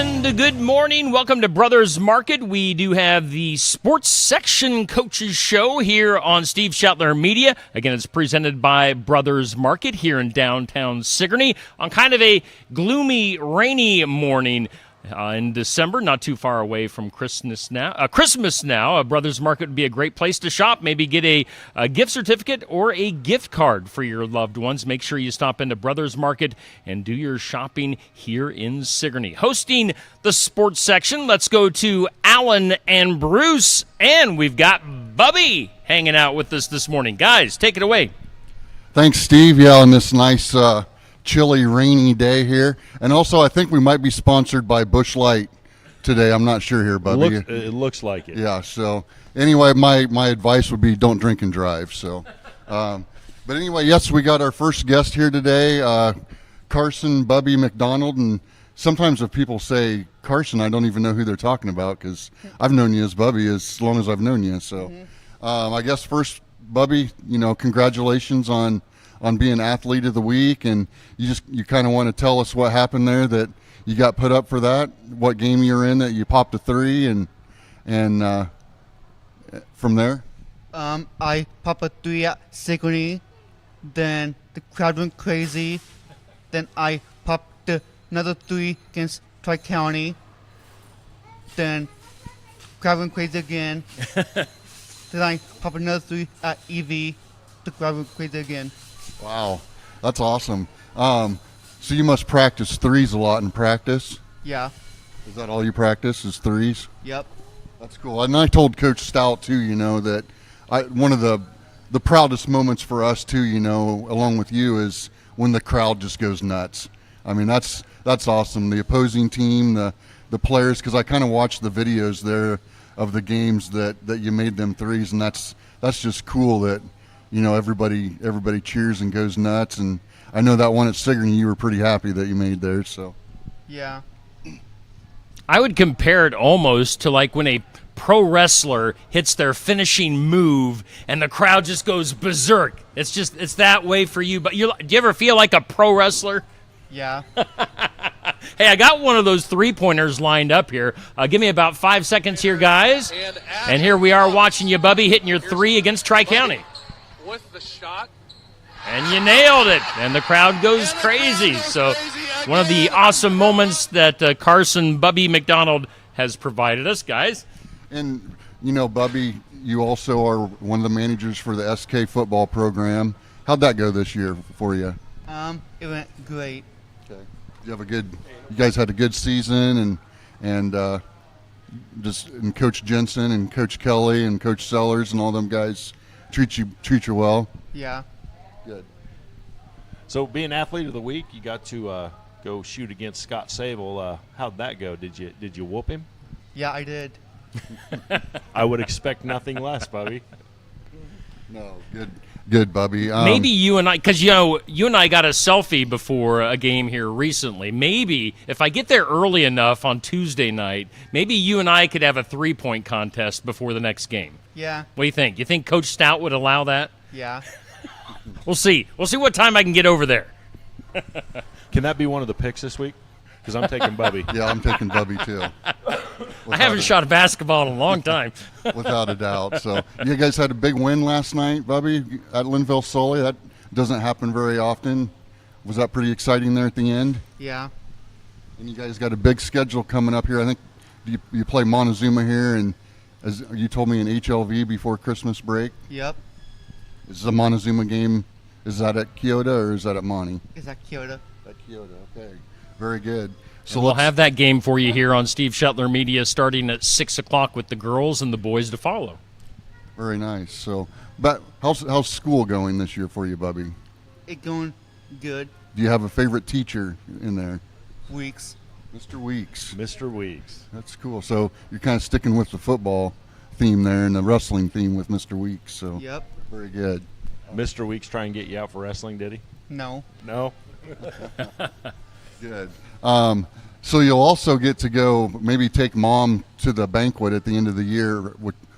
And good morning. Welcome to Brothers Market. We do have the Sports Section Coaches Show here on Steve Shetler Media. Again, it's presented by Brothers Market here in downtown Sigourney on kind of a gloomy, rainy morning in December, not too far away from Christmas now. Brothers Market would be a great place to shop. Maybe get a gift certificate or a gift card for your loved ones. Make sure you stop into Brothers Market and do your shopping here in Sigourney. Hosting the sports section, let's go to Alan and Bruce, and we've got Bubby hanging out with us this morning. Guys, take it away. Thanks, Steve. Yeah, on this nice chilly, rainy day here. And also, I think we might be sponsored by Busch Light today. I'm not sure here, Bubby. It looks like it. Yeah, so anyway, my advice would be don't drink and drive. So, but anyway, yes, we got our first guest here today, Carson Bubby McDonald. And sometimes if people say Carson, I don't even know who they're talking about because I've known you as Bubby as long as I've known you. So I guess first, Bubby, congratulations on being Athlete of the Week, and you kind of want to tell us what happened there that you got put up for that, what game you're in that you popped a three, and from there. I popped a three at Sigourney, then the crowd went crazy, then I popped another three against Tri-County, then crowd went crazy again, then I popped another three at EV, the crowd went crazy again. Wow, that's awesome. So you must practice threes a lot in practice? Yeah. Is that all you practice is threes? Yep. That's cool. And I told Coach Stout, too, that one of the proudest moments for us, too, along with you, is when the crowd just goes nuts. I mean, that's awesome. The opposing team, the players, because I kind of watched the videos there of the games that you made them threes, and that's just cool that – everybody cheers and goes nuts, and I know that one at Sigourney you were pretty happy that you made there. So, yeah, I would compare it almost to like when a pro wrestler hits their finishing move and the crowd just goes berserk. It's that way for you. But do you ever feel like a pro wrestler? Yeah. Hey, I got one of those three-pointers lined up here. Give me about 5 seconds here, guys. And here we are watching you, Bubby, hitting your three against Tri-County. With the shot. And you nailed it. And the crowd goes crazy. So one of the awesome moments that Carson Bubby McDonald has provided us, guys. And, Bubby, you also are one of the managers for the SK football program. How'd that go this year for you? It went great. Okay. You guys had a good season, and Coach Jensen and Coach Kelly and Coach Sellers and all them guys treat you well. Yeah. Good. So being Athlete of the Week, you got to go shoot against Scott Sable. How'd that go? Did you whoop him? Yeah, I did. I would expect nothing less, Bubby. No, good, Bubby. Maybe you and I, because you and I got a selfie before a game here recently. Maybe if I get there early enough on Tuesday night, maybe you and I could have a three-point contest before the next game. Yeah. What do you think? You think Coach Stout would allow that? Yeah. We'll see. We'll see what time I can get over there. Can that be one of the picks this week? Because I'm taking Bubby. Yeah, I'm taking Bubby too. I haven't shot a basketball in a long time. Without a doubt. So you guys had a big win last night, Bubby, at Linville Sully. That doesn't happen very often. Was that pretty exciting there at the end? Yeah. And you guys got a big schedule coming up here. I think you play Montezuma here, and as you told me, an HLV before Christmas break. Yep. Is the Montezuma game, is that at Kyoto or is that at Monty? It's at Kyoto. At Kyoto, okay. Very good. So we'll have that game for you here on Steve Shetler Media starting at 6 o'clock with the girls and the boys to follow. Very nice. So, but how's school going this year for you, Bubby? It going good. Do you have a favorite teacher in there? Weeks. Mr. Weeks. Mr. Weeks. That's cool. So you're kind of sticking with the football theme there and the wrestling theme with Mr. Weeks. So Yep. very good. Mr. Weeks try and get you out for wrestling, did he? No. No? Good. So you'll also get to go maybe take Mom to the banquet at the end of the year,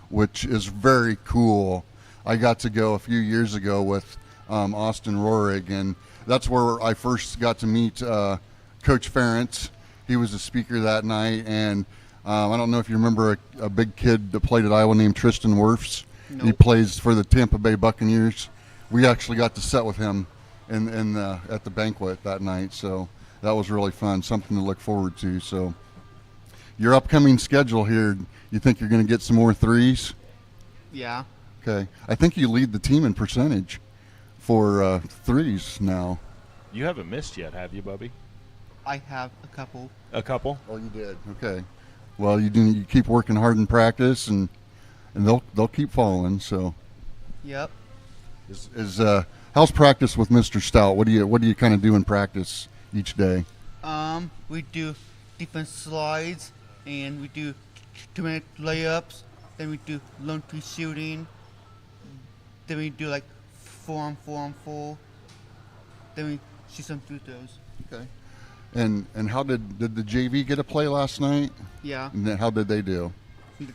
which is very cool. I got to go a few years ago with Austin Rohrig, and that's where I first got to meet Coach Ferentz he was a speaker that night. And I don't know if you remember a big kid that played at Iowa named Tristan Wirfs. He Nope. plays for the Tampa Bay Buccaneers. We actually got to sit with him at the banquet that night, so that was really fun, something to look forward to. So your upcoming schedule here, you think you're going to get some more threes? Yeah. Okay. I think you lead the team in percentage for threes now. You haven't missed yet, have you, Bubby? I have a couple. A couple. Oh, you did. Okay. Well, you keep working hard in practice, and they'll keep falling. So, Yep. how's practice with Mr. Stout? What do you kind of do in practice each day? We do defense slides, and we do 2-minute layups. Then we do lone tree shooting. Then we do like 4-on-4. Then we shoot some free throws. Okay. And how did the JV get a play last night? Yeah. And then how did they do?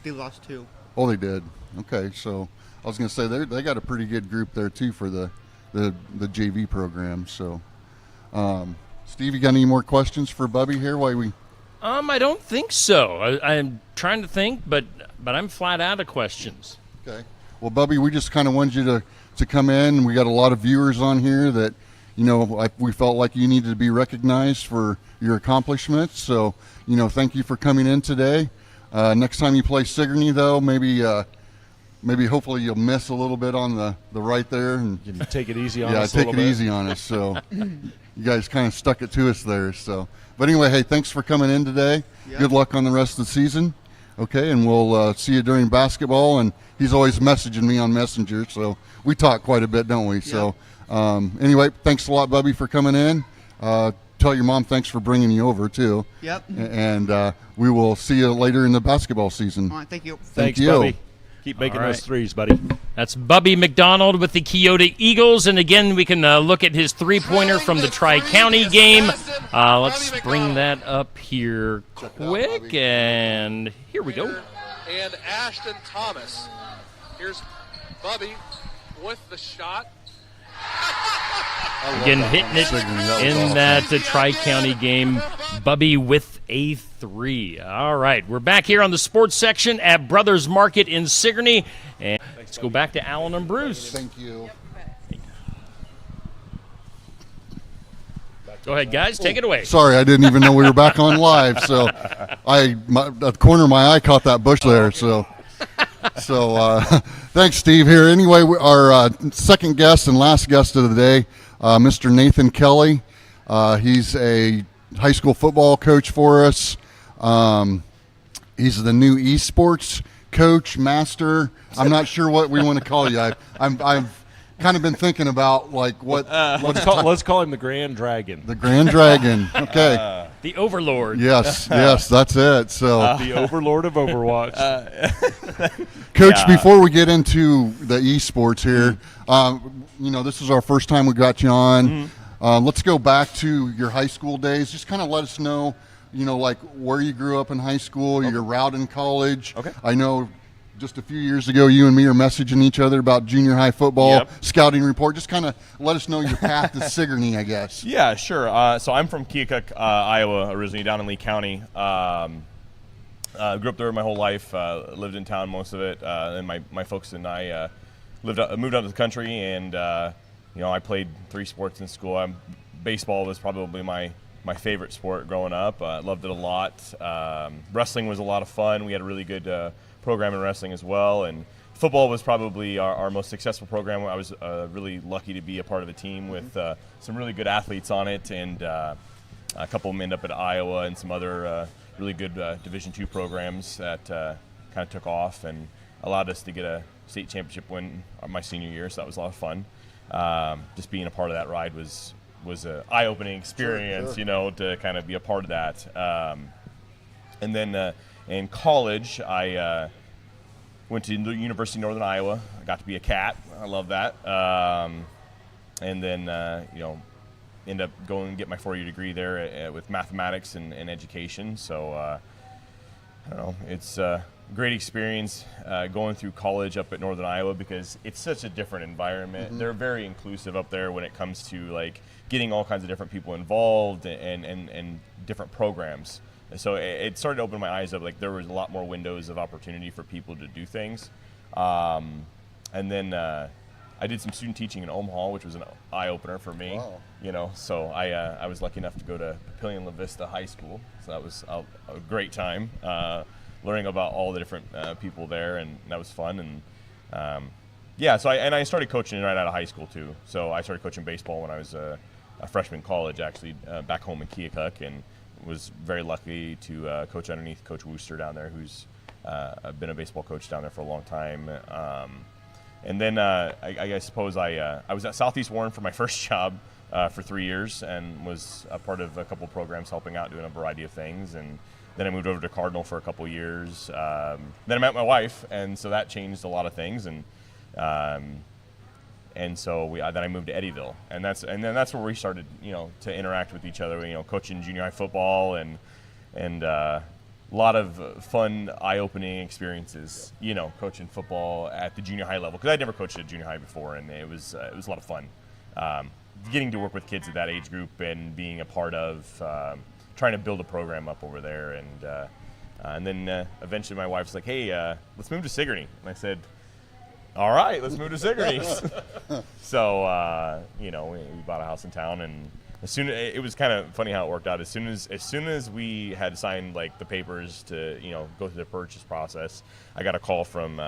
They lost 2. Oh, they did. Okay, so I was going to say they got a pretty good group there too for the JV program. So, Steve, you got any more questions for Bubby here? I don't think so. I'm trying to think, but I'm flat out of questions. Okay. Well, Bubby, we just kind of wanted you to come in. We got a lot of viewers on here that, we felt like you needed to be recognized for your accomplishments. So, thank you for coming in today. Next time you play Sigourney, though, maybe hopefully you'll miss a little bit on the right there. And Can you take it easy on yeah, us a take little it bit? easy on us. So you guys kind of stuck it to us there. So, but anyway, hey, thanks for coming in today. Yeah. Good luck on the rest of the season. Okay, and we'll see you during basketball. And he's always messaging me on Messenger, so we talk quite a bit, don't we? Yeah. So anyway, thanks a lot, Bubby, for coming in. Tell your mom thanks for bringing you over too. Yep. And we will see you later in the basketball season. All right, thank you. Thanks, you. Bubby. Keep making All those right. threes, buddy. That's Bubby McDonald with the Kyoto Eagles. And again, we can look at his three-pointer from the Tri-County game. Let's bring that up here quick. And here we go. And Ashton Thomas. Here's Bubby with the shot. Again, hitting it in that Tri-County game. Bubby with a 3. All right, we're back here on the sports section at Brothers Market in Sigourney. And let's go back to Alan and Bruce. Thank you. Go ahead, guys. Take it away. Sorry, I didn't even know we were back on live. So, at the corner of my eye caught that bush there. So, thanks, Steve. Here, anyway, our second guest and last guest of the day, Mr. Nathan Kelly. He's a high school football coach for us. He's the new esports coach, master. I'm not sure what we want to call you. I've kind of been thinking about like Let's call him the Grand Dragon. the Grand Dragon. Okay. The Overlord. Yes, that's it. So, The Overlord of Overwatch. Coach, before we get into the esports here, this is our first time we got you on. Let's go back to your high school days. Just kind of let us know, like where you grew up in high school, your route in college. Okay. I know just a few years ago, you and me are messaging each other about junior high football, Yep. scouting report. Just kind of let us know your path to Sigourney, I guess. Yeah, sure. So I'm from Keokuk, Iowa, originally down in Lee County. Grew up there my whole life. Lived in town most of it. And my folks and I moved out to the country, and I played 3 sports in school. Baseball was probably my favorite sport growing up. Loved it a lot. Wrestling was a lot of fun. We had a really good program in wrestling as well, and football was probably our most successful program. I was really lucky to be a part of a team with some really good athletes on it, and a couple of them end up at Iowa and some other really good Division II programs that kind of took off and allowed us to get a state championship win my senior year, so that was a lot of fun. Just being a part of that ride was an eye-opening experience, Sure. To kind of be a part of that. And then in college, I went to the University of Northern Iowa. I got to be a cat. I love that. And then, end up going and get my 4-year degree there with mathematics and education. So, I don't know. It's great experience going through college up at Northern Iowa because it's such a different environment. They're very inclusive up there when it comes to like getting all kinds of different people involved and different programs. And so it started to open my eyes up. Like there was a lot more windows of opportunity for people to do things. And then I did some student teaching in Omaha, which was an eye opener for me. Wow. You know, so I was lucky enough to go to Papillion La Vista High School. So that was a great time. Learning about all the different people there, and that was fun. And so I started coaching right out of high school too. So I started coaching baseball when I was a freshman in college, actually back home in Keokuk, and was very lucky to coach underneath Coach Wooster down there, who's been a baseball coach down there for a long time. And then I suppose I was at Southeast Warren for my first job for 3 years, and was a part of a couple programs helping out, doing a variety of things. And then I moved over to Cardinal for a couple years. Then I met my wife, and so that changed a lot of things. And so then I moved to Eddyville, and then that's where we started, to interact with each other. Coaching junior high football and a lot of fun, eye-opening experiences. Coaching football at the junior high level because I'd never coached at junior high before, and it was a lot of fun. Getting to work with kids at that age group and being a part of trying to build a program up over there, and then eventually my wife's like, "Hey, let's move to Sigourney," and I said, "All right, let's move to Sigourney." So we bought a house in town, and it was kind of funny how it worked out. As soon as we had signed like the papers to go through the purchase process, I got a call from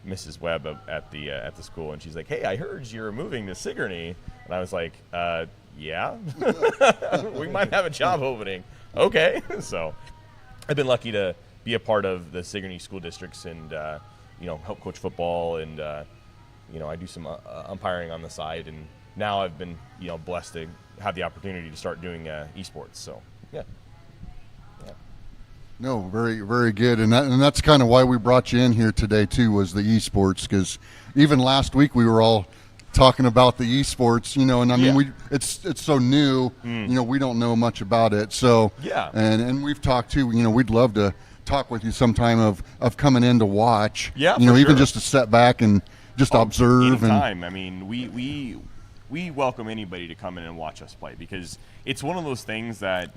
Mrs. Webb at the school, and she's like, "Hey, I heard you're moving to Sigourney," and I was like, "Yeah, we might have a job opening." Okay, so I've been lucky to be a part of the Sigourney school districts and help coach football, and I do some umpiring on the side, and now I've been blessed to have the opportunity to start doing esports. So yeah. No, very, very good, and that's kind of why we brought you in here today too, was the esports, because even last week we were all talking about the esports, and I mean it's so new, we don't know much about it, so yeah, and we've talked too, we'd love to talk with you sometime of coming in to watch, even sure. Just to sit back and just observe. Anytime. I mean, we welcome anybody to come in and watch us play, because it's one of those things that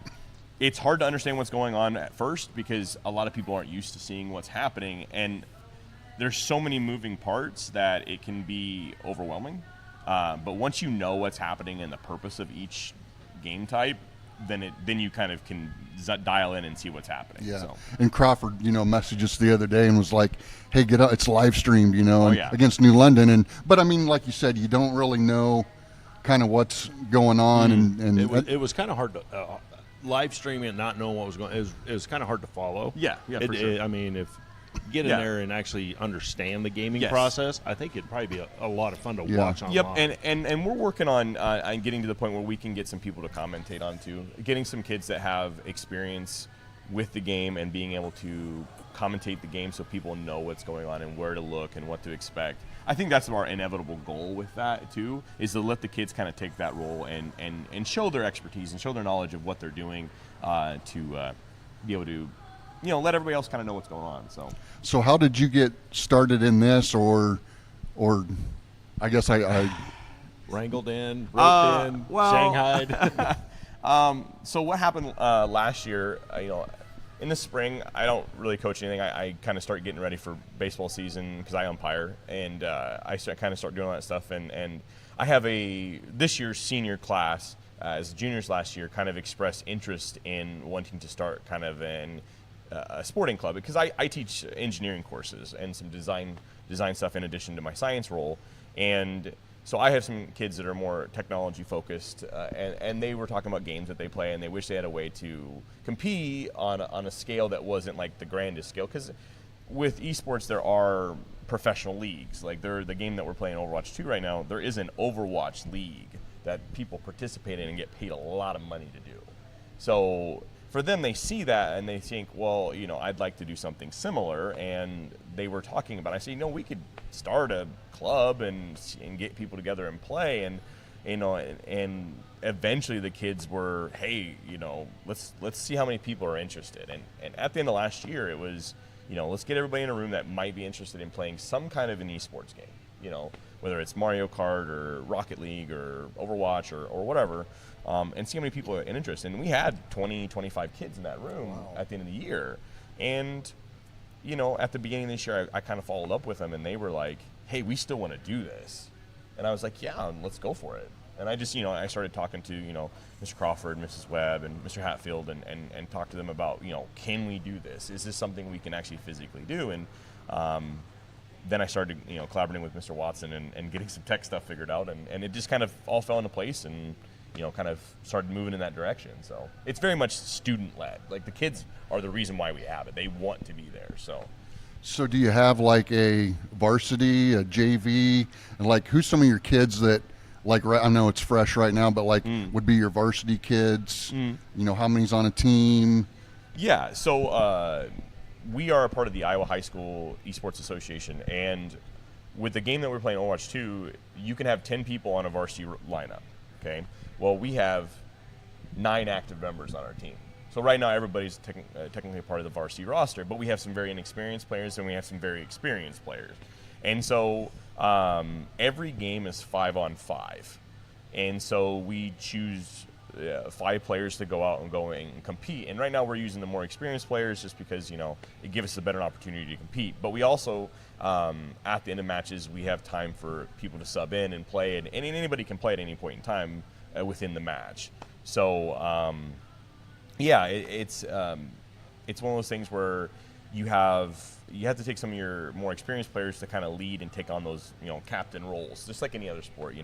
it's hard to understand what's going on at first because a lot of people aren't used to seeing what's happening, and there's so many moving parts that it can be overwhelming. But once you know what's happening and the purpose of each game type, then you kind of can dial in and see what's happening. Yeah. So. And Crawford, messaged us the other day and was like, "Hey, get up! It's live streamed, yeah. against New London." But I mean, like you said, you don't really know kind of what's going on, and it was kind of hard to live streaming and not knowing what was going. It was kind of hard to follow. Yeah, for sure. I mean, if you get in there and actually understand the gaming process, I think it'd probably be a lot of fun to watch online. Yep, and we're working on getting to the point where we can get some people to commentate on too, getting some kids that have experience with the game and being able to commentate the game so people know what's going on and where to look and what to expect. I think that's our inevitable goal with that too, is to let the kids kind of take that role and show their expertise and show their knowledge of what they're doing to be able to let everybody else kind of know what's going on. So how did you get started in this, or I guess I wrangled in, roped in, shanghaied? So what happened last year, in the spring, I don't really coach anything. I kind of start getting ready for baseball season because I umpire, and I kind of start doing all that stuff. And I have this year's senior class, as juniors last year, kind of expressed interest in wanting to start kind of a sporting club, because I teach engineering courses and some design stuff in addition to my science role. And so I have some kids that are more technology focused, and they were talking about games that they play, and they wish they had a way to compete on a scale that wasn't like the grandest scale. Because with esports, there are professional leagues. Like the game that we're playing, Overwatch 2 right now, there is an Overwatch league that people participate in and get paid a lot of money to do. So for them, they see that and they think, well, I'd like to do something similar. And they were talking about, I say, we could start a club and get people together and play. And and eventually the kids were, hey, let's see how many people are interested. And at the end of last year, it was let's get everybody in a room that might be interested in playing some kind of an esports game, whether it's Mario Kart or Rocket League or Overwatch or whatever, and see how many people are in interest. And we had 20, 25 kids in that room at the end of the year. And, at the beginning of this year, I kind of followed up with them, and they were like, hey, we still want to do this. And I was like, yeah, let's go for it. And I just, I started talking to, Mr. Crawford, Mrs. Webb, and Mr. Hatfield, and talk to them about, can we do this? Is this something we can actually physically do? And then I started, collaborating with Mr. Watson and getting some tech stuff figured out, and it just kind of all fell into place and, kind of started moving in that direction. So it's very much student-led. Like, the kids are the reason why we have it. They want to be there, So do you have like a varsity, a JV, and like who's some of your kids that, like, I know it's fresh right now, but like would be your varsity kids? How many's on a team? Yeah, so we are a part of the Iowa High School Esports Association, and with the game that we're playing, Overwatch 2, you can have 10 people on a varsity lineup, okay? Well, we have 9 active members on our team. So right now, everybody's technically a part of the varsity roster, but we have some very inexperienced players and we have some very experienced players. And so every game is 5-on-5. And so we choose 5 players to go out and compete. And right now we're using the more experienced players just because, it gives us a better opportunity to compete. But we also, at the end of matches, we have time for people to sub in and play. And anybody can play at any point in time within the match. So, yeah, it's one of those things where you have to take some of your more experienced players to kind of lead and take on those captain roles, just like any other sport.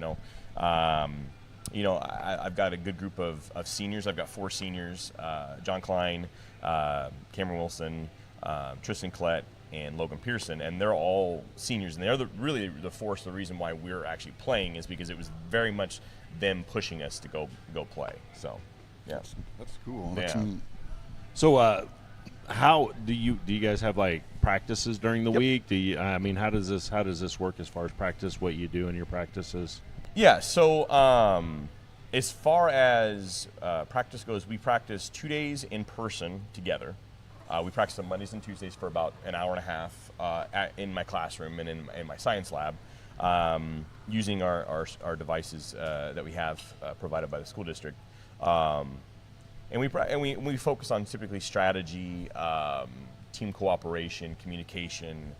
I've got a good group of seniors. I've got 4 seniors: John Klein, Cameron Wilson, Tristan Klett, and Logan Pearson, and they're all seniors, and they're really the force. The reason why we're actually playing is because it was very much them pushing us to go play. So. Yeah, that's cool. Yeah. That's neat. So, how do you guys have like practices during the week? Do you? How does this work as far as practice? What you do in your practices? Yeah. So, as far as practice goes, we practice 2 days in person together. We practice on Mondays and Tuesdays for about an hour and a half in my classroom and in my science lab, using our devices that we have provided by the school district. And we focus on typically strategy, team cooperation, communication,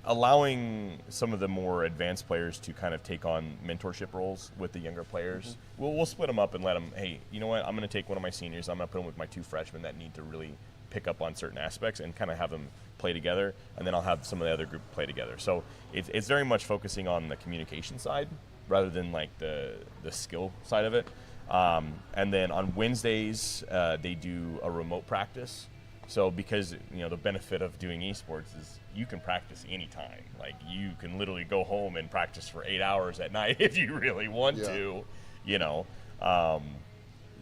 allowing some of the more advanced players to kind of take on mentorship roles with the younger players. We'll split them up and let them, hey, you know what, I'm going to take one of my seniors, I'm going to put them with my 2 freshmen that need to really pick up on certain aspects and kind of have them play together, and then I'll have some of the other group play together. So it's very much focusing on the communication side rather than like the skill side of it. And then on Wednesdays, they do a remote practice. So because, the benefit of doing esports is you can practice anytime. Like, you can literally go home and practice for 8 hours at night if you really want to,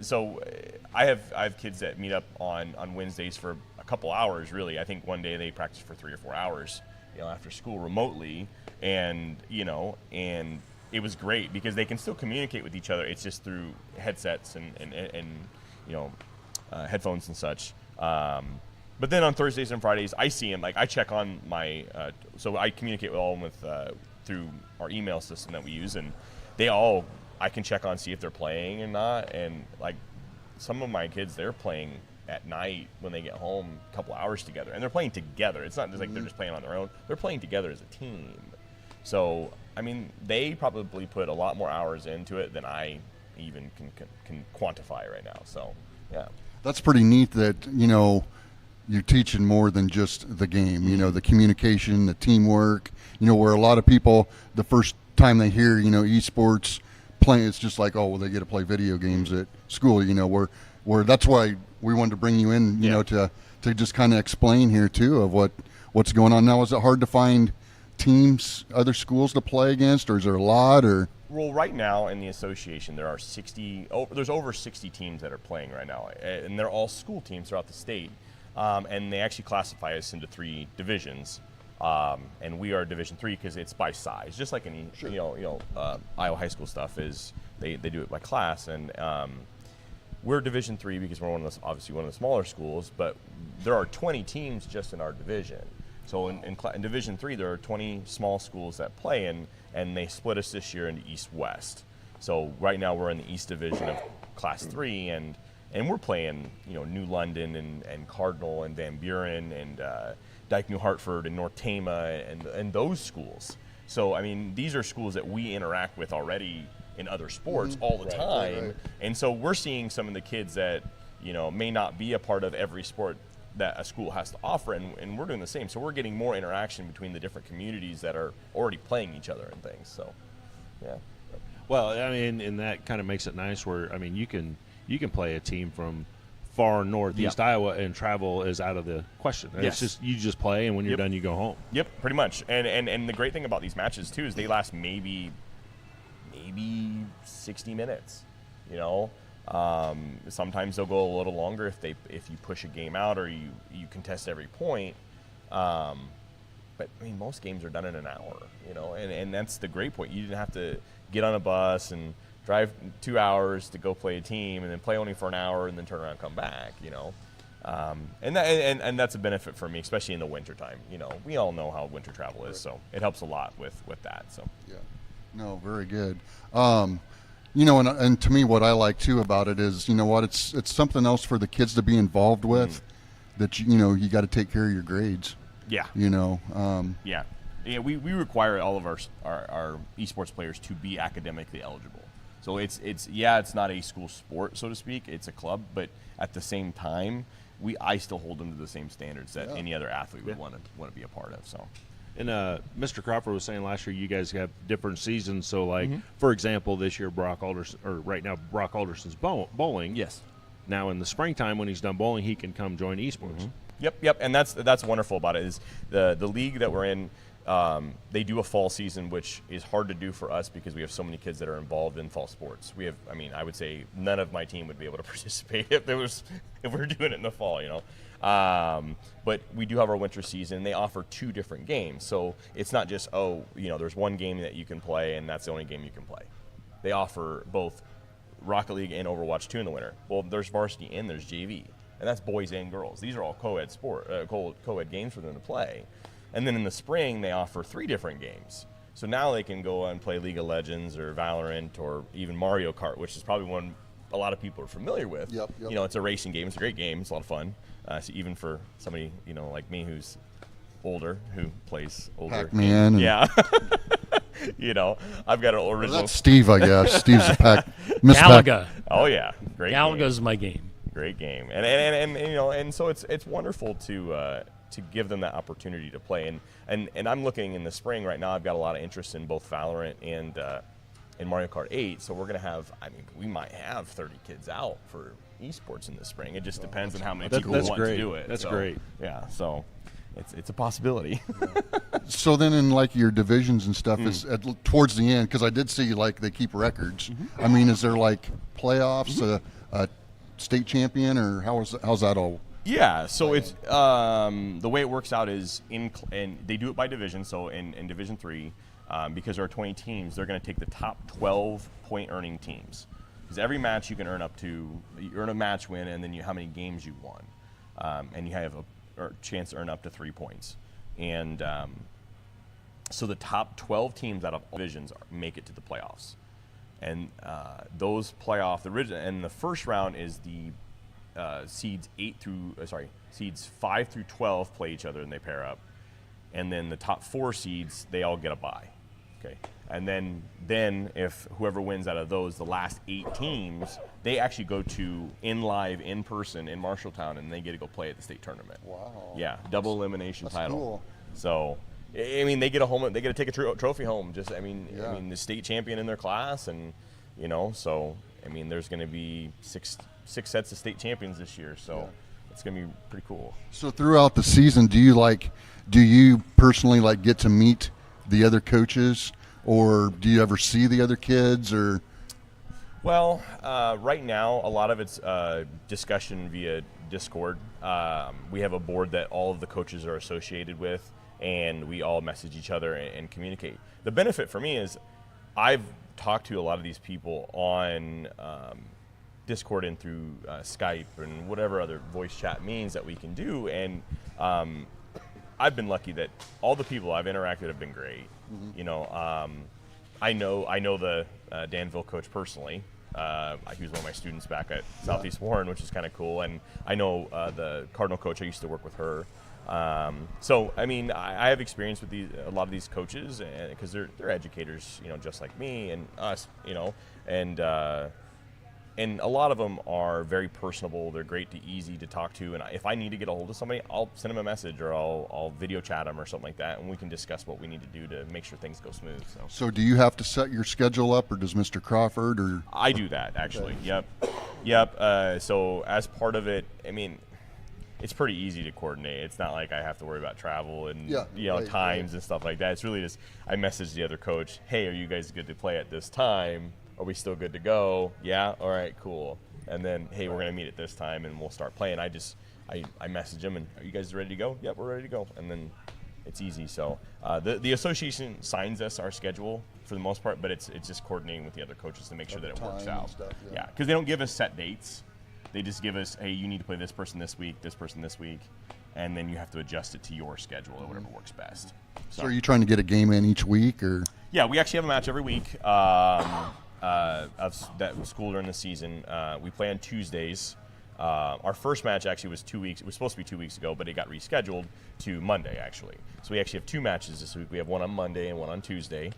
So I have kids that meet up on Wednesdays for a couple hours, really. I think one day they practice for 3 or 4 hours, after school remotely. And, and it was great because they can still communicate with each other. It's just through headsets and headphones and such. But then on Thursdays and Fridays, I see them. Like, I check on my so I communicate with all of them through our email system that we use, and I can check on, see if they're playing or not. And like, some of my kids, they're playing at night when they get home, a couple hours together, and they're playing together. It's not just like they're just playing on their own. They're playing together as a team. So, they probably put a lot more hours into it than I even can quantify right now. So, yeah. That's pretty neat that, you're teaching more than just the game, the communication, the teamwork, where a lot of people, the first time they hear, esports playing, it's just like, oh, well, they get to play video games at school, where that's why we wanted to bring you in, to just kind of explain here too of what's going on. Now, is it hard to find teams, other schools to play against, or is there a lot, or? Well, right now in the association, there's over 60 teams that are playing right now, and they're all school teams throughout the state. And they actually classify us into 3 divisions, and we are Division 3 because it's by size, just like any Iowa high school stuff is. They do it by class, and we're Division III because we're obviously one of the smaller schools, but there are 20 teams just in our division. So in Division III, there are 20 small schools that play, and they split us this year into East-West. So right now we're in the East Division of Class 3, and we're playing, New London and Cardinal and Van Buren and Dyke New Hartford and North Tama and those schools. So, I mean, these are schools that we interact with already in other sports all the time. Right. And so we're seeing some of the kids that, may not be a part of every sport that a school has to offer, and we're doing the same. So we're getting more interaction between the different communities that are already playing each other and things. So, yeah. Well, I mean, and that kind of makes it nice where, I mean, you can play a team from far northeast Iowa and travel is out of the question. Yes. It's just, you just play, and when you're done, you go home. Yep, pretty much. And the great thing about these matches, too, is they last maybe 60 minutes, Sometimes they'll go a little longer if you push a game out or you contest every point. But, I mean, most games are done in an hour, and that's the great point. You didn't have to get on a bus and drive 2 hours to go play a team and then play only for an hour and then turn around and come back, And that's a benefit for me, especially in the wintertime. We all know how winter travel is, so it helps a lot with that. So yeah, no, very good. And to me, what I like too about it is, it's something else for the kids to be involved with. That you got to take care of your grades. Yeah. Yeah. Yeah, we require all of our esports players to be academically eligible. So it's not a school sport, so to speak. It's a club, but at the same time, I still hold them to the same standards that any other athlete would want to be a part of. So, and Mr. Crawford was saying last year you guys have different seasons. So, like for example, this year Brock Alderson's bowling. Yes. Now in the springtime when he's done bowling, he can come join esports. Yep, and that's wonderful about it is the league that we're in. They do a fall season, which is hard to do for us because we have so many kids that are involved in fall sports. I would say none of my team would be able to participate if we're doing it in the fall, But we do have our winter season. They offer 2 different games, so it's not just there's one game that you can play and that's the only game you can play. They offer both Rocket League and Overwatch 2 in the winter. Well, there's varsity and there's JV, and that's boys and girls. These are all co-ed games for them to play. And then in the spring, they offer 3 different games. So now they can go and play League of Legends or Valorant or even Mario Kart, which is probably one a lot of people are familiar with. Yep. It's a racing game. It's a great game. It's a lot of fun. So even for somebody, like me who's older, who plays older. Pac-Man. Yeah. I've got an original. Well, that's Steve, I guess. Steve's a Galaga. Oh, yeah. Great Galaga's game. my game. Great game. And so it's wonderful to give them that opportunity to play. And I'm looking in the spring right now. I've got a lot of interest in both Valorant and Mario Kart 8. So we're going to have, we might have 30 kids out for esports in the spring. It just depends on how many people want to do it. That's great. Yeah. So it's a possibility. So then in your divisions and stuff is towards the end, because I did see they keep records. Is there playoffs, a state champion, or how's that all? Yeah, so it's the way it works out is and they do it by division. So in Division III, because there are 20 teams, they're going to take the top 12 point earning teams. Because every match you can earn you earn a match win, and then how many games you won, and you have a chance to earn up to 3 points. And so the top 12 teams out of all divisions make it to the playoffs, and those and the first round is the seeds 5 through 12 play each other and they pair up, and then the top 4 seeds they all get a bye. Okay, and then if whoever wins out of those, the last 8 teams, they actually go to in person in Marshalltown, and they get to go play at the state tournament. Wow. Yeah, double elimination title. Cool. So they get to take a trophy home. The state champion in their class, and so there's going to be six sets of state champions this year, so it's going to be pretty cool. So throughout the season, do you personally get to meet the other coaches, or do you ever see the other kids, or? Well, right now a lot of it's discussion via Discord. We have a board that all of the coaches are associated with, and we all message each other and communicate. The benefit for me is I've talked to a lot of these people on Discord and through Skype and whatever other voice chat means that we can do. And I've been lucky that all the people I've interacted with have been great. You know, I know the Danville coach personally. He was one of my students back at Southeast Warren, which is kind of cool. And I know the Cardinal coach. I used to work with her. So, I mean, I have experience with a lot of these coaches because they're educators, you know, just like me and us, you know, and a lot of them are very personable. They're easy to talk to. And if I need to get a hold of somebody, I'll send them a message or I'll video chat them or something like that, and we can discuss what we need to do to make sure things go smooth. So do you have to set your schedule up, or does Mr. Crawford? Or I do that, actually. Okay. Yep. So as part of it, I mean, it's pretty easy to coordinate. It's not like I have to worry about travel and times and stuff like that. It's really just I message the other coach, hey, are you guys good to play at this time? Are we still good to go? Yeah? All right, cool. And then, hey, we're going to meet at this time, and we'll start playing. I message them, and are you guys ready to go? Yep, we're ready to go. And then it's easy. So the association signs us our schedule for the most part, but it's just coordinating with the other coaches to make sure that it works out. Yeah, because they don't give us set dates. They just give us, hey, you need to play this person this week, and then you have to adjust it to your schedule or whatever works best. So are you trying to get a game in each week, or? Yeah, we actually have a match every week. Of that school during the season. We play on Tuesdays. Our first match actually was 2 weeks. It was supposed to be 2 weeks ago, but it got rescheduled to Monday, actually. So we actually have two matches this week. We have one on Monday and one on Tuesday.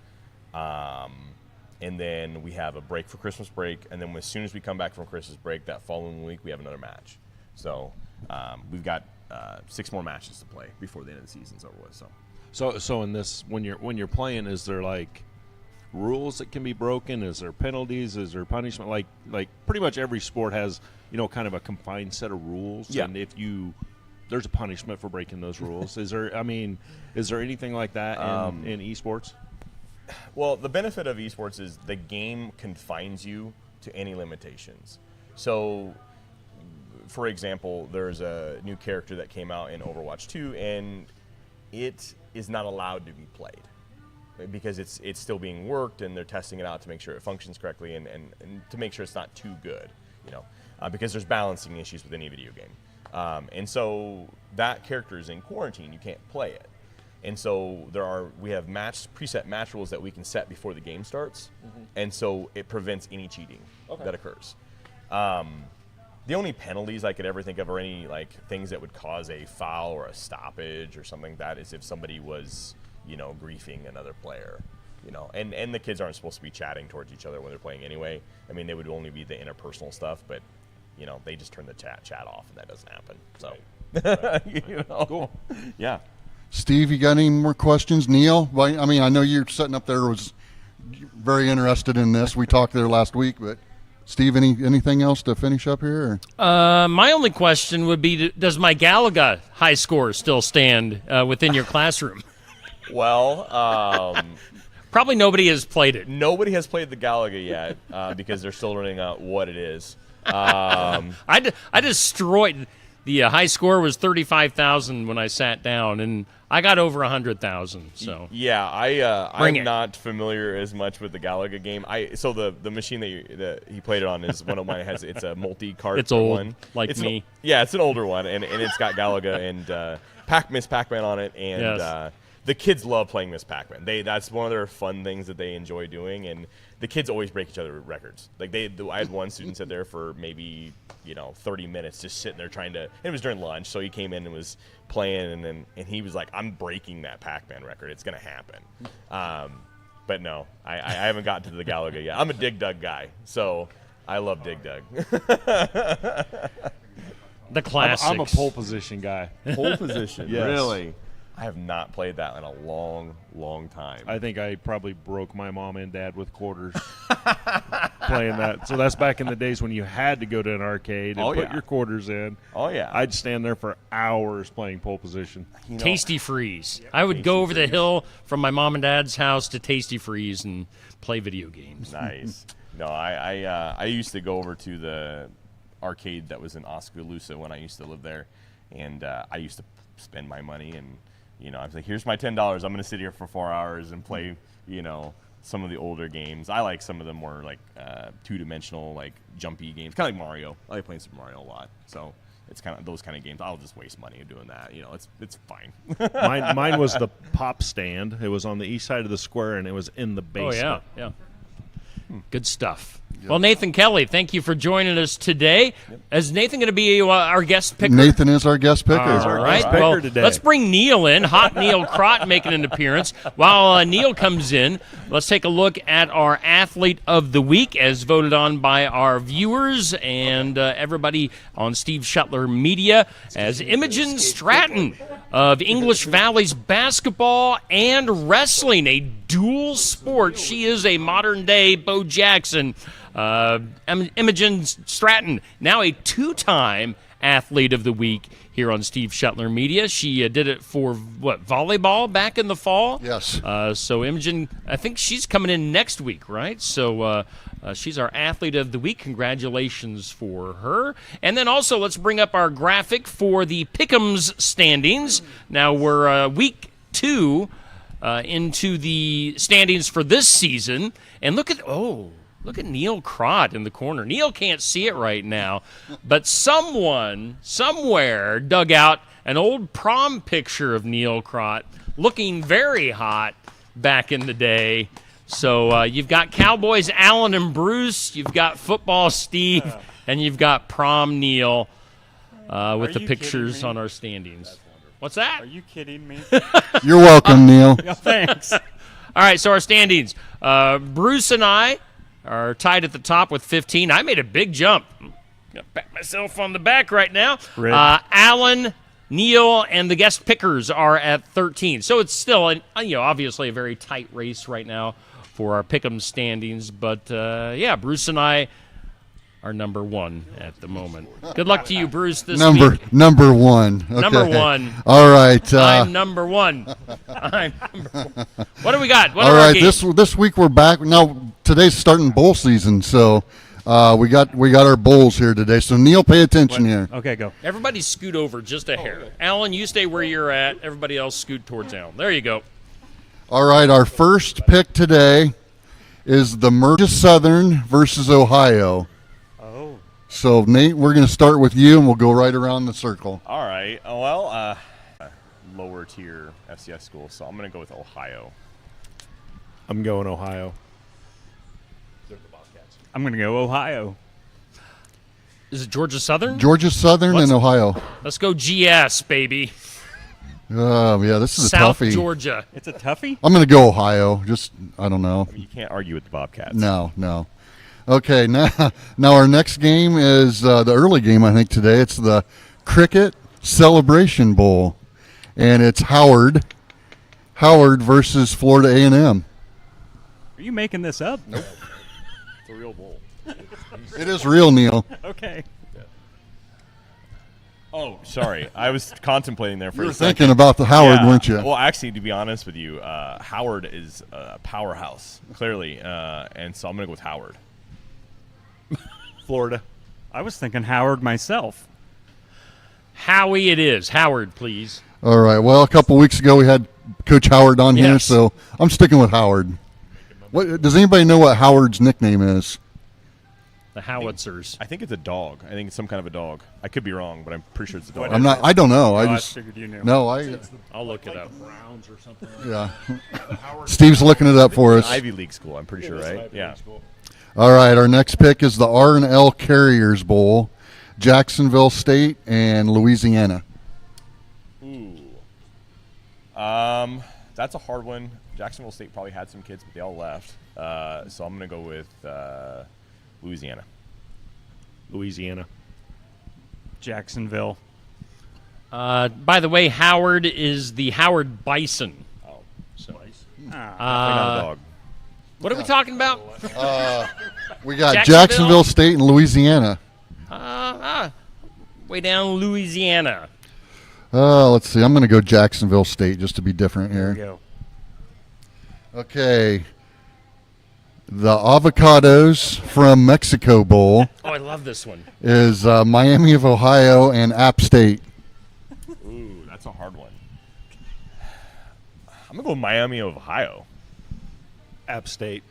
And then we have a break for Christmas break. And then as soon as we come back from Christmas break, that following week, we have another match. So we've got 6 more matches to play before the end of the season's over with. So in this, when you're playing, is there like rules that can be broken? Is there penalties? Is there punishment? Like pretty much every sport has, you know, kind of a confined set of rules. Yeah. And if there's a punishment for breaking those rules. Is there anything like that in esports? Well, the benefit of esports is the game confines you to any limitations. So, for example, there's a new character that came out in Overwatch 2, and it is not allowed to be played, because it's still being worked, and they're testing it out to make sure it functions correctly and to make sure it's not too good, you know, because there's balancing issues with any video game. And so that character is in quarantine. You can't play it. And so we have preset match rules that we can set before the game starts, and so it prevents any cheating that occurs. The only penalties I could ever think of, or any like things that would cause a foul or a stoppage or something like that, is if somebody was, you know, griefing another player, you know, and the kids aren't supposed to be chatting towards each other when they're playing anyway. I mean, they would only be the interpersonal stuff, but, you know, they just turn the chat off, and that doesn't happen. So, you know, cool. Yeah. Steve, you got any more questions? Neil? I mean, I know you're sitting up there was very interested in this. We talked there last week, but Steve, anything else to finish up here? My only question would be, does my Galaga high score still stand within your classroom? Well, probably nobody has played it. Nobody has played the Galaga yet because they're still learning out what it is. I destroyed. The high score was 35,000 when I sat down, and I got over 100,000. So yeah, I'm not familiar as much with the Galaga game. So the machine that he played it on is one of mine. It's a multi-cart. It's old, one. like me. It's an older one, and it's got Galaga and Miss Pac-Man on it, and yes. The kids love playing Miss Pac-Man. That's one of their fun things that they enjoy doing, and the kids always break each other records. Like I had one student sit there for maybe 30 minutes just sitting there trying to. And it was during lunch, so he came in and was playing, and he was like, "I'm breaking that Pac-Man record. It's gonna happen." But no, I haven't gotten to the Galaga yet. I'm a Dig Dug guy, so I love Dig Dug. The classics. I'm a pole position guy. Pole position, yes. Really? I have not played that in a long, long time. I think I probably broke my mom and dad with quarters playing that. So that's back in the days when you had to go to an arcade and put your quarters in. Oh, yeah. I'd stand there for hours playing pole position. Tasty Freeze. I would go over the hill from my mom and dad's house to Tasty Freeze and play video games. Nice. No, I used to go over to the arcade that was in Oskaloosa when I used to live there, and I used to spend my money and I was like, here's my $10. I'm going to sit here for 4 hours and play, some of the older games. I like some of the more like two-dimensional, like jumpy games, kind of like Mario. I like playing Super Mario a lot, so it's kind of those kind of games. I'll just waste money doing that. It's fine. Mine was the pop stand. It was on the east side of the square, and it was in the basement. Oh, yeah. Good stuff. Well, Nathan Kelly, thank you for joining us today. Is Nathan going to be our guest picker? Nathan is our guest picker. All right. picker Well, today. let's bring Neil in. Hot Neil Crott making an appearance. While Neil comes in, let's take a look at our Athlete of the Week as voted on by our viewers and everybody on Steve Shuttler Media as Imogen Stratton of English Valley's basketball and wrestling, a dual sport. She is a modern-day Bo Jackson. Imogen Stratton, now a two-time Athlete of the Week here on Steve Shuttler Media. She did it for, volleyball back in the fall? Yes. So Imogen, I think she's coming in next week, right? So she's our Athlete of the Week. Congratulations for her. And then also let's bring up our graphic for the Pick'ems standings. Now we're week 2 into the standings for this season. And look at Neil Crott in the corner. Neil can't see it right now, but someone somewhere dug out an old prom picture of Neil Crott looking very hot back in the day. So you've got Cowboys Alan and Bruce, you've got football Steve, and you've got prom Neil with the pictures on our standings. What's that? Are you kidding me? You're welcome, Neil. Thanks. All right, so our standings. Bruce and I are tied at the top with 15. I made a big jump. Got to pat myself on the back right now. Alan, Neil, and the guest pickers are at 13. So it's still, obviously a very tight race right now for our pick'em standings. But, Bruce and I are number 1 at the moment. Good luck to you, Bruce, this week. Number 1. Okay. Number 1. All right. I'm number 1. I'm number 1. What do we got? What all are our right. games? This week we're back. Now today's starting bowl season, so we got our bowls here today. So Neil, pay attention here. Okay, go. Everybody scoot over just a hair. Alan, you stay where you're at. Everybody else scoot towards Alan. There you go. All right. Our first pick today is the Georgia Southern versus Ohio. Oh. So Nate, we're going to start with you, and we'll go right around the circle. All right. Well, lower tier FCS school, so I'm going to go with Ohio. I'm going Ohio. I'm going to go Ohio. Is it Georgia Southern? Georgia Southern and Ohio. Let's go GS, baby. Oh, yeah, this is a South toughie. Georgia. It's a toughie? I'm going to go Ohio. Just, I don't know. I mean, you can't argue with the Bobcats. No. Okay, now our next game is the early game, I think, today. It's the Cricket Celebration Bowl, and it's Howard versus Florida A&M. Are you making this up? Nope. It's a real bowl. It is real, Neil. Okay. Oh, sorry. I was contemplating there for You were a second. thinking about the Howard, Yeah. weren't you? Well, actually, to be honest with you, Howard is a powerhouse, clearly, and so I'm going to go with Howard. Florida. I was thinking Howard myself. Howie it is. Howard, please. All right. Well, a couple weeks ago we had Coach Howard on here, Yes. so I'm sticking with Howard. What does anybody know what Howard's nickname is? The Howitzers. I think it's a dog. I think it's some kind of a dog. I could be wrong, but I'm pretty sure it's a dog. I'm not. I don't know. I I just figured you knew. no. I I'll look it up. yeah. Steve's looking it up for us. Ivy League school, I'm pretty sure, right? Yeah. All right. Our next pick is the R&L Carriers Bowl, Jacksonville State and Louisiana. Ooh. That's a hard one. Jacksonville State probably had some kids, but they all left. So I'm going to go with Louisiana. Louisiana. Jacksonville. By the way, Howard is the Howard Bison. Oh, So, Ah, not a dog. what are we talking about? We got Jacksonville? Jacksonville State and Louisiana. Way down Louisiana. Let's see. I'm going to go Jacksonville State just to be different there we here. go. Okay. The Avocados from Mexico Bowl Oh, I love this one. is Miami of Ohio and App State. Ooh, that's a hard one. I'm going to go Miami of Ohio. App State.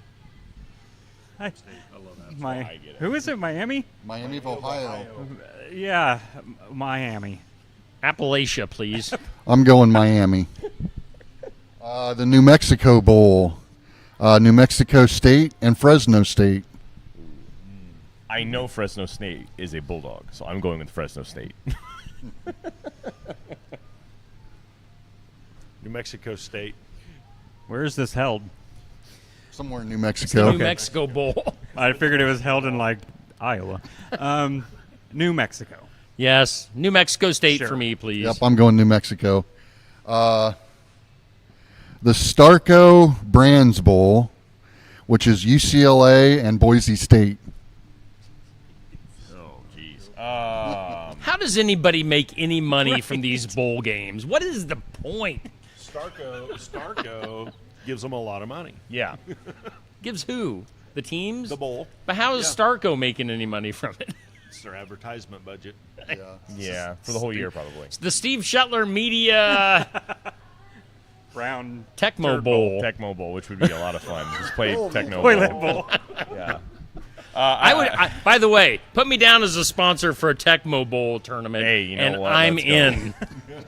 Who is it? Miami? Miami of Ohio. Yeah, Miami. Appalachia, please. I'm going Miami. The New Mexico Bowl. New Mexico State and Fresno State. I know Fresno State is a Bulldog, so I'm going with Fresno State. New Mexico State. Where is this held? Somewhere in New The Mexico. New Mexico Bowl. I figured it was held in like Iowa. New Mexico. Yes, New Mexico State Sure. for me, please. Yep, I'm going New Mexico. The Starco Brands Bowl, which is UCLA and Boise State. Oh, jeez. How does anybody make any money from these bowl games? What is the point? Starco gives them a lot of money. Yeah. Gives who? The teams? The bowl. But how is Starco making any money from it? It's their advertisement budget. Yeah, for the whole year probably. The Steve Shuttler Media Brown Tecmo Bowl. Tecmo Bowl, which would be a lot of fun. Just play Tecmo toilet Bowl. bowl. Yeah. By the way, put me down as a sponsor for a Tecmo Bowl tournament. Hey, you know and what? I'm Let's go. in.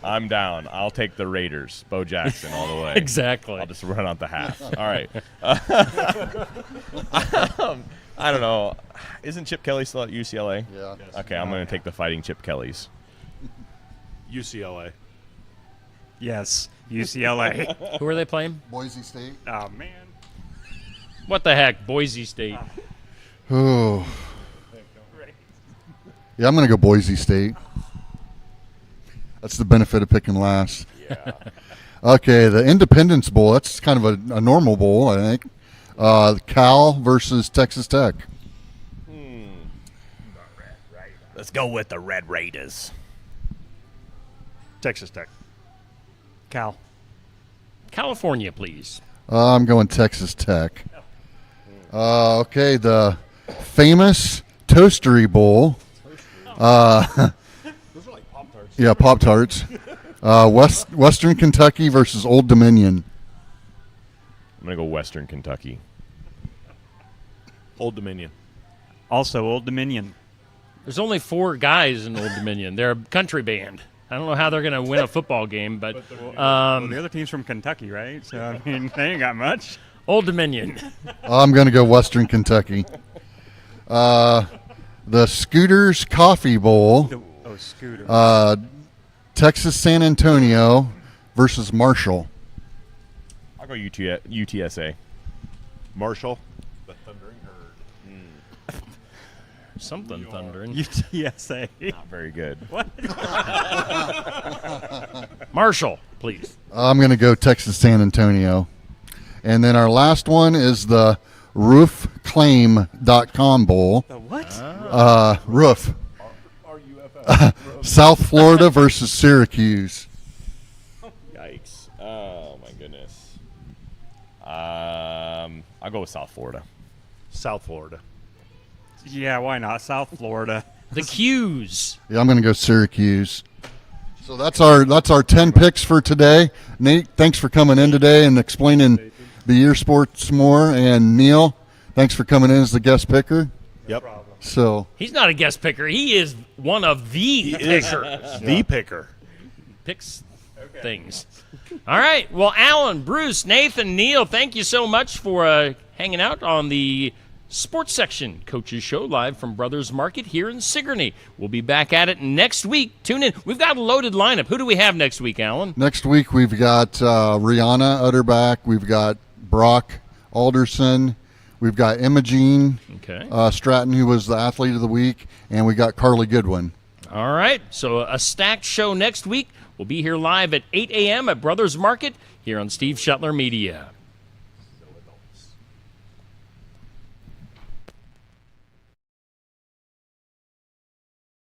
I'm down. I'll take the Raiders. Bo Jackson all the way. Exactly. I'll just run out the half. All right. I don't know. Isn't Chip Kelly still at UCLA? Yeah. Okay, I'm going to take the Fighting Chip Kellys. UCLA. Yes, UCLA. Who are they playing? Boise State. Oh man. What the heck? Boise State. Oh. Yeah, I'm going to go Boise State. That's the benefit of picking last. Yeah. Okay, the Independence Bowl. That's kind of a normal bowl, I think. Cal versus Texas Tech. Let's go with the Red Raiders. Texas Tech. Cal. California, please. I'm going Texas Tech. Okay, the famous Toastery Bowl. Those are like Pop-Tarts. Yeah, Pop-Tarts. Western Kentucky versus Old Dominion. I'm going to go Western Kentucky. Old Dominion. Also Old Dominion. There's only 4 guys in Old Dominion. They're a country band. I don't know how they're going to win a football game, but The other team's from Kentucky, right? So I mean, they ain't got much. Old Dominion. I'm going to go Western Kentucky. The Scooters Coffee Bowl. Oh, Scooter. Texas San Antonio versus Marshall. I'll go UTSA. Marshall. The Thundering Herd. Something thundering. UTSA. Not very good. Marshall, please. I'm going to go Texas San Antonio. And then our last one is the roofclaim.com Bowl. The what? Roof. South Florida versus Syracuse. Yikes. Oh, my goodness. I'll go with South Florida. South Florida. Yeah, why not? South Florida. The Q's. Yeah, I'm going to go Syracuse. So that's our 10 picks for today. Nate, thanks for coming in today and explaining the year sports more. And Neil, thanks for coming in as the guest picker. Yep. So He's not a guest picker. He is one of the pickers. The picker. Picks things. All right. Well, Alan, Bruce, Nathan, Neil, thank you so much for hanging out on the Sports Section Coaches Show live from Brothers Market here in Sigourney. We'll be back at it next week. Tune in. We've got a loaded lineup. Who do we have next week, Alan? next week we've got Rihanna Utterback. We've got Brock Alderson. We've got Imogene Okay. Stratton, who was the athlete of the week. And we got Carly Goodwin. All right. So a stacked show next week. We'll be here live at 8 a.m. at Brothers Market here on Steve Shuttler Media.